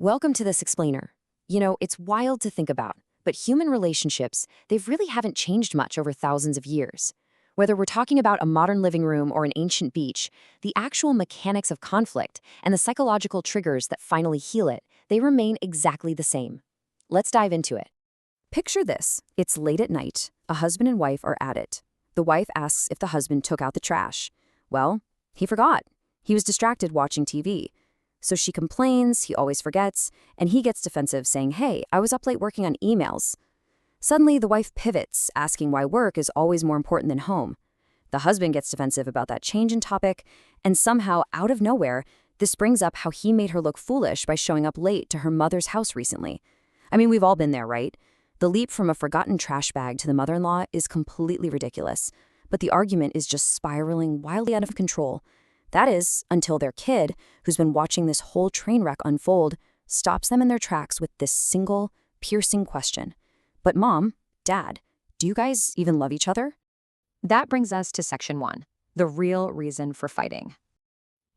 Welcome to this explainer. It's wild to think about, but human relationships, really haven't changed much over thousands of years. Whether we're talking about a modern living room or an ancient beach, the actual mechanics of conflict and the psychological triggers that finally heal it, they remain exactly the same. Let's dive into it. Picture this. It's late at night. A husband and wife are at it. The wife asks if the husband took out the trash. Well, he forgot. He was distracted watching TV. So she complains, he always forgets, and he gets defensive, saying, "Hey, I was up late working on emails." Suddenly, the wife pivots, asking why work is always more important than home. The husband gets defensive about that change in topic, and somehow, out of nowhere, this brings up how he made her look foolish by showing up late to her mother's house recently. I mean, we've all been there, right? The leap from a forgotten trash bag to the mother-in-law is completely ridiculous, but the argument is just spiraling wildly out of control. That is, until their kid, who's been watching this whole train wreck unfold, stops them in their tracks with this single, piercing question. "But Mom, Dad, do you guys even love each other?" That brings us to section 1, the real reason for fighting.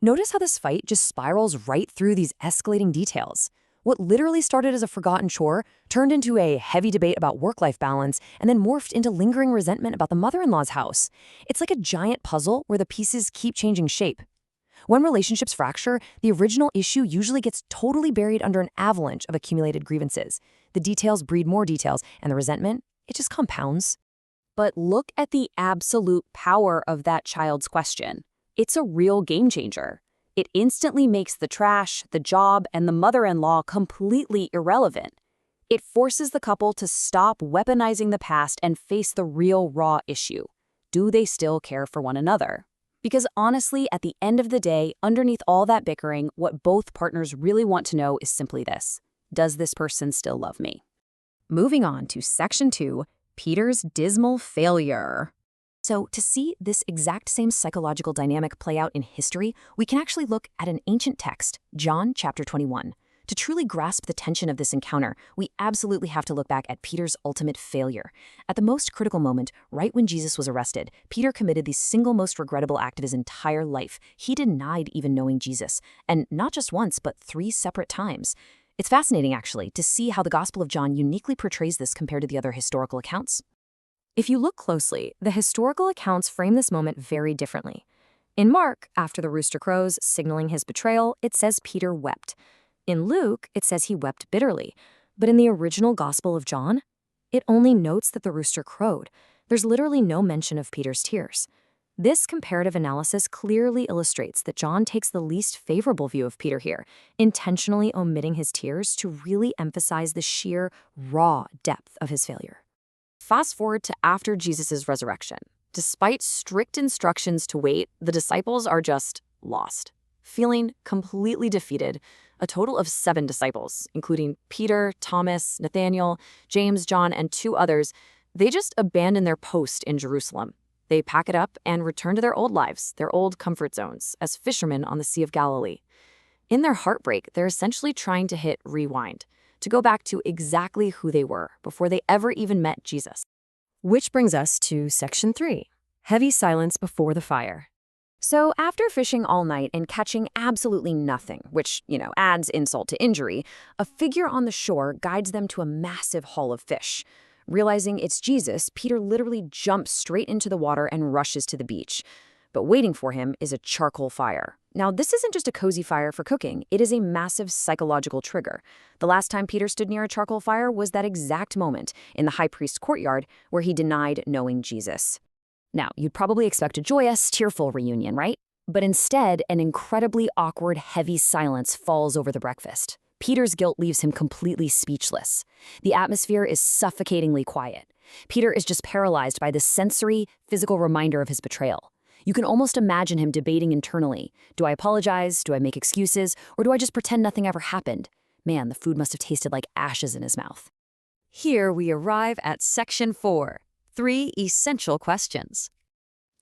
Notice how this fight just spirals right through these escalating details. What literally started as a forgotten chore turned into a heavy debate about work-life balance and then morphed into lingering resentment about the mother-in-law's house. It's like a giant puzzle where the pieces keep changing shape. When relationships fracture, the original issue usually gets totally buried under an avalanche of accumulated grievances. The details breed more details, and the resentment, it just compounds. But look at the absolute power of that child's question. It's a real game changer. It instantly makes the trash, the job, and the mother-in-law completely irrelevant. It forces the couple to stop weaponizing the past and face the real raw issue. Do they still care for one another? Because honestly, at the end of the day, underneath all that bickering, what both partners really want to know is simply this: does this person still love me? Moving on to section 2, Peter's dismal failure. So to see this exact same psychological dynamic play out in history, we can actually look at an ancient text, John chapter 21. To truly grasp the tension of this encounter, we absolutely have to look back at Peter's ultimate failure. At the most critical moment, right when Jesus was arrested, Peter committed the single most regrettable act of his entire life. He denied even knowing Jesus, and not just once, but 3 separate times. It's fascinating, actually, to see how the Gospel of John uniquely portrays this compared to the other historical accounts. If you look closely, the historical accounts frame this moment very differently. In Mark, after the rooster crows, signaling his betrayal, it says Peter wept. In Luke, it says he wept bitterly. But in the original Gospel of John, it only notes that the rooster crowed. There's literally no mention of Peter's tears. This comparative analysis clearly illustrates that John takes the least favorable view of Peter here, intentionally omitting his tears to really emphasize the sheer, raw depth of his failure. Fast forward to after Jesus' resurrection. Despite strict instructions to wait, the disciples are just lost, feeling completely defeated. A total of 7 disciples, including Peter, Thomas, Nathaniel, James, John, and 2 others, they just abandon their post in Jerusalem. They pack it up and return to their old lives, their old comfort zones, as fishermen on the Sea of Galilee. In their heartbreak, they're essentially trying to hit rewind, to go back to exactly who they were before they ever even met Jesus. Which brings us to section 3, heavy silence before the fire. So after fishing all night and catching absolutely nothing, which, adds insult to injury, a figure on the shore guides them to a massive haul of fish. Realizing it's Jesus, Peter literally jumps straight into the water and rushes to the beach. But waiting for him is a charcoal fire. Now, this isn't just a cozy fire for cooking. It is a massive psychological trigger. The last time Peter stood near a charcoal fire was that exact moment in the high priest's courtyard where he denied knowing Jesus. Now, you'd probably expect a joyous, tearful reunion, right? But instead, an incredibly awkward, heavy silence falls over the breakfast. Peter's guilt leaves him completely speechless. The atmosphere is suffocatingly quiet. Peter is just paralyzed by this sensory, physical reminder of his betrayal. You can almost imagine him debating internally. Do I apologize? Do I make excuses? Or do I just pretend nothing ever happened? Man, the food must have tasted like ashes in his mouth. Here we arrive at section 4, 3 essential questions.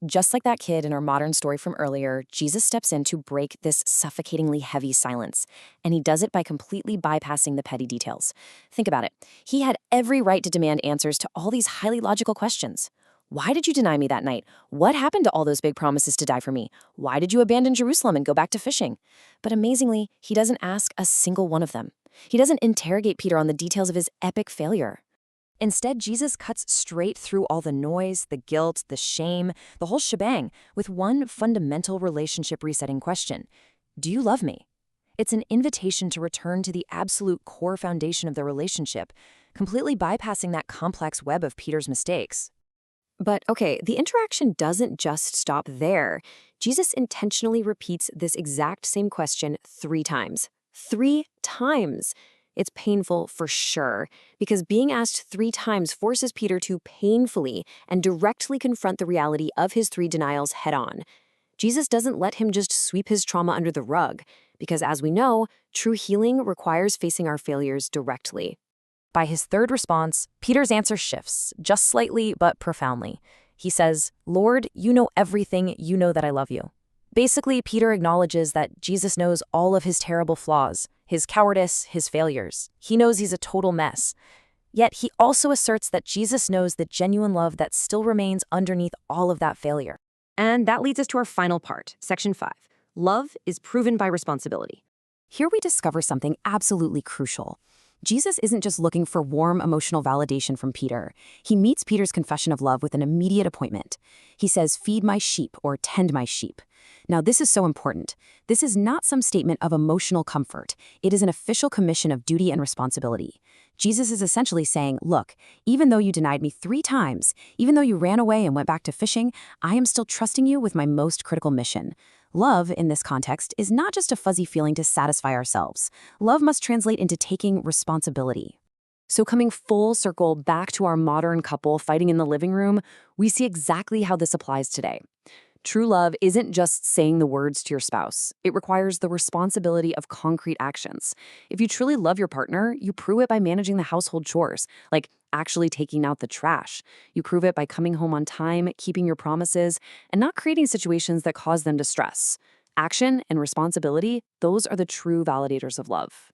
Just like that kid in our modern story from earlier, Jesus steps in to break this suffocatingly heavy silence. And he does it by completely bypassing the petty details. Think about it. He had every right to demand answers to all these highly logical questions. Why did you deny me that night? What happened to all those big promises to die for me? Why did you abandon Jerusalem and go back to fishing? But amazingly, he doesn't ask a single one of them. He doesn't interrogate Peter on the details of his epic failure. Instead, Jesus cuts straight through all the noise, the guilt, the shame, the whole shebang, with one fundamental relationship resetting question. Do you love me? It's an invitation to return to the absolute core foundation of the relationship, completely bypassing that complex web of Peter's mistakes. But okay, the interaction doesn't just stop there. Jesus intentionally repeats this exact same question 3 times. 3 times! It's painful for sure, because being asked 3 times forces Peter to painfully and directly confront the reality of his 3 denials head-on. Jesus doesn't let him just sweep his trauma under the rug, because as we know, true healing requires facing our failures directly. By his 3rd response, Peter's answer shifts, just slightly but profoundly. He says, "Lord, you know everything, you know that I love you." Basically, Peter acknowledges that Jesus knows all of his terrible flaws, his cowardice, his failures. He knows he's a total mess. Yet he also asserts that Jesus knows the genuine love that still remains underneath all of that failure. And that leads us to our final part, section 5. Love is proven by responsibility. Here we discover something absolutely crucial. Jesus isn't just looking for warm emotional validation from Peter. He meets Peter's confession of love with an immediate appointment. He says, "Feed my sheep," or "tend my sheep." Now, this is so important. This is not some statement of emotional comfort. It is an official commission of duty and responsibility. Jesus is essentially saying, look, even though you denied me 3 times, even though you ran away and went back to fishing, I am still trusting you with my most critical mission. Love, in this context, is not just a fuzzy feeling to satisfy ourselves. Love must translate into taking responsibility. So coming full circle back to our modern couple fighting in the living room, we see exactly how this applies today. True love isn't just saying the words to your spouse. It requires the responsibility of concrete actions. If you truly love your partner, you prove it by managing the household chores, like actually taking out the trash. You prove it by coming home on time, keeping your promises, and not creating situations that cause them distress. Action and responsibility, those are the true validators of love.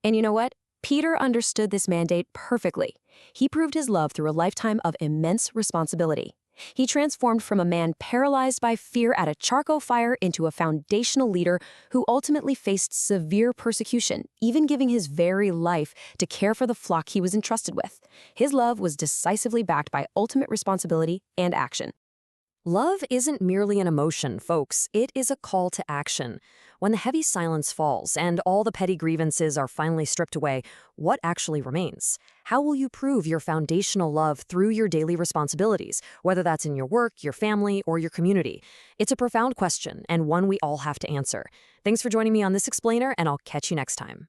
And you know what? Peter understood this mandate perfectly. He proved his love through a lifetime of immense responsibility. He transformed from a man paralyzed by fear at a charcoal fire into a foundational leader who ultimately faced severe persecution, even giving his very life to care for the flock he was entrusted with. His love was decisively backed by ultimate responsibility and action. Love isn't merely an emotion, folks. It is a call to action. When the heavy silence falls and all the petty grievances are finally stripped away, what actually remains? How will you prove your foundational love through your daily responsibilities, whether that's in your work, your family, or your community? It's a profound question and one we all have to answer. Thanks for joining me on this explainer, and I'll catch you next time.